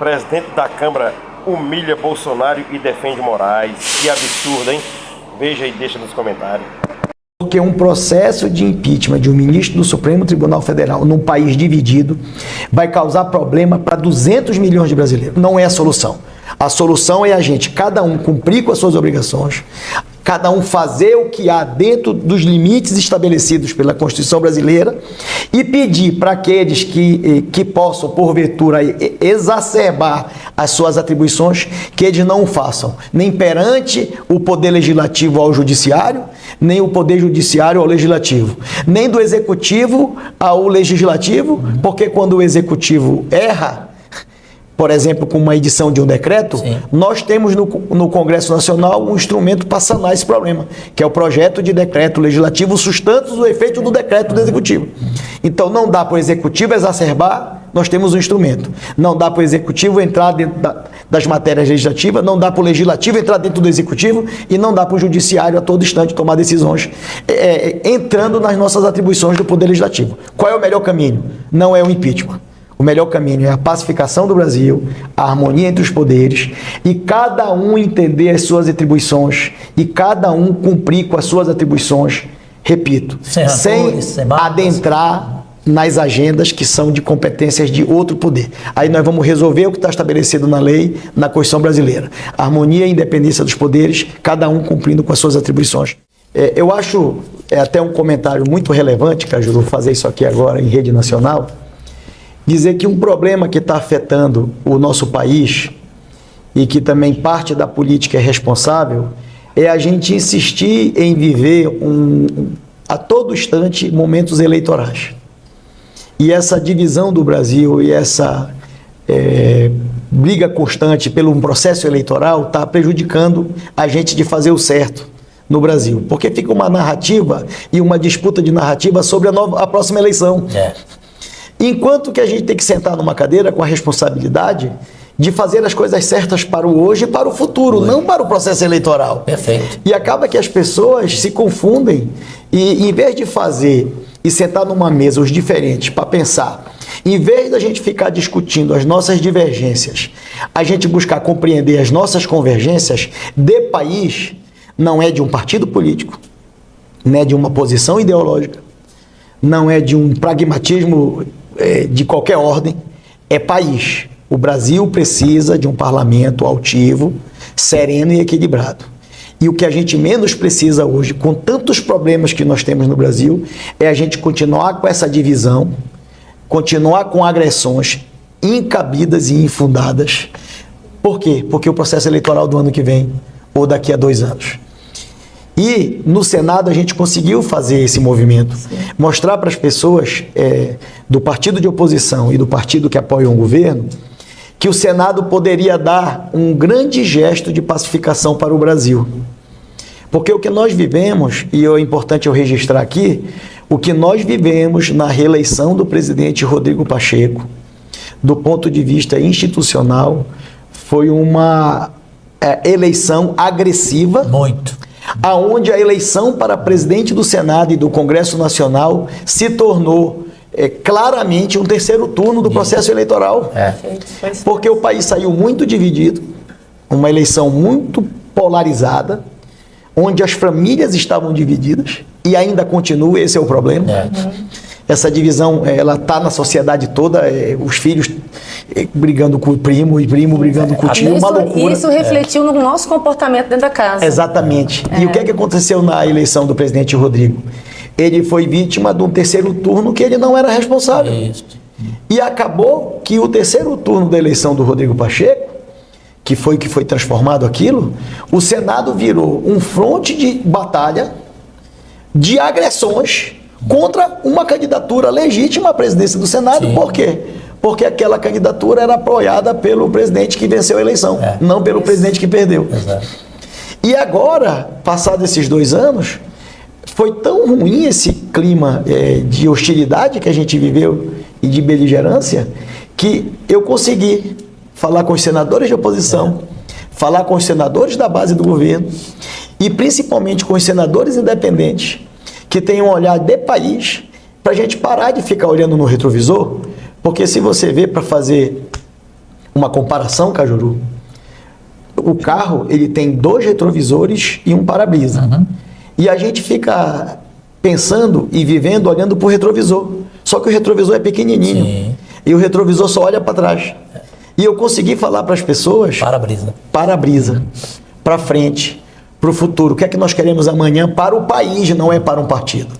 Presidente da Câmara humilha Bolsonaro e defende Moraes. Que absurdo, hein? Veja e deixa nos comentários. Porque um processo de impeachment de um ministro do Supremo Tribunal Federal num país dividido vai causar problema para 200 milhões de brasileiros. Não é a solução. A solução é a gente, cada um, cumprir com as suas obrigações, cada um fazer o que há dentro dos limites estabelecidos pela Constituição brasileira e pedir para aqueles que possam, porventura, exacerbar as suas atribuições, que eles não o façam, nem perante o Poder Legislativo ao Judiciário, nem o Poder Judiciário ao Legislativo, nem do Executivo ao Legislativo, porque quando o Executivo erra, por exemplo, com uma edição de um decreto, sim, nós temos no Congresso Nacional um instrumento para sanar esse problema, que é o projeto de decreto legislativo sustando o efeito do decreto do Executivo. Então, não dá para o Executivo exacerbar, nós temos um instrumento. Não dá para o Executivo entrar dentro das matérias legislativas, não dá para o Legislativo entrar dentro do Executivo e não dá para o Judiciário a todo instante tomar decisões entrando nas nossas atribuições do Poder Legislativo. Qual é o melhor caminho? Não é o impeachment. O melhor caminho é a pacificação do Brasil, a harmonia entre os poderes e cada um entender as suas atribuições e cada um cumprir com as suas atribuições, repito, sem adentrar nas agendas que são de competências de outro poder. Aí nós vamos resolver o que está estabelecido na lei, na Constituição brasileira. A harmonia e a independência dos poderes, cada um cumprindo com as suas atribuições. Eu acho até um comentário muito relevante, Caju, vou fazer isso aqui agora em rede nacional, dizer que um problema que está afetando o nosso país e que também parte da política é responsável é a gente insistir em viver a todo instante momentos eleitorais. E essa divisão do Brasil e essa briga constante pelo processo eleitoral está prejudicando a gente de fazer o certo no Brasil. Porque fica uma narrativa e uma disputa de narrativa sobre a próxima eleição. Enquanto que a gente tem que sentar numa cadeira com a responsabilidade de fazer as coisas certas para o hoje e para o futuro, não para o processo eleitoral. Perfeito. E acaba que as pessoas se confundem e, em vez de fazer e sentar numa mesa os diferentes para pensar, em vez da gente ficar discutindo as nossas divergências, a gente buscar compreender as nossas convergências de país, não é de um partido político, não é de uma posição ideológica, não é de um pragmatismo de qualquer ordem, é país. O Brasil precisa de um parlamento altivo, sereno e equilibrado. E o que a gente menos precisa hoje, com tantos problemas que nós temos no Brasil, é a gente continuar com essa divisão, continuar com agressões incabidas e infundadas. Por quê? Porque o processo eleitoral do ano que vem, ou daqui a 2 anos. E no Senado a gente conseguiu fazer esse movimento, mostrar para as pessoas do partido de oposição e do partido que apoia o governo que o Senado poderia dar um grande gesto de pacificação para o Brasil. Porque o que nós vivemos, e é importante eu registrar aqui, o que nós vivemos na reeleição do presidente Rodrigo Pacheco, do ponto de vista institucional, foi uma eleição agressiva. Muito. Aonde a eleição para presidente do Senado e do Congresso Nacional se tornou claramente um terceiro turno do processo eleitoral. Porque o país saiu muito dividido, uma eleição muito polarizada, onde as famílias estavam divididas e ainda continua, esse é o problema. Essa divisão, ela está na sociedade toda, os filhos brigando com o primo e primo brigando com o tio, uma loucura. Isso refletiu no nosso comportamento dentro da casa. Exatamente. E o que aconteceu na eleição do presidente Rodrigo? Ele foi vítima de um terceiro turno que ele não era responsável. E acabou que o terceiro turno da eleição do Rodrigo Pacheco, que foi transformado aquilo, o Senado virou um fronte de batalha de agressões contra uma candidatura legítima à presidência do Senado. Por quê? Porque aquela candidatura era apoiada pelo presidente que venceu a eleição, não pelo presidente que perdeu. E agora, passados esses 2 anos, foi tão ruim esse clima de hostilidade que a gente viveu e de beligerância, que eu consegui falar com os senadores de oposição, falar com os senadores da base do governo e principalmente com os senadores independentes, que tem um olhar de país, para a gente parar de ficar olhando no retrovisor, porque se você vê para fazer uma comparação, Cajuru. O carro, ele tem 2 retrovisores e um para-brisa. E a gente fica pensando e vivendo olhando para o retrovisor. Só que o retrovisor é pequenininho. Sim. E o retrovisor só olha para trás. E eu consegui falar para as pessoas... Para-brisa. Para-brisa. Para frente. Para o futuro. O que é que nós queremos amanhã para o país, não é para um partido.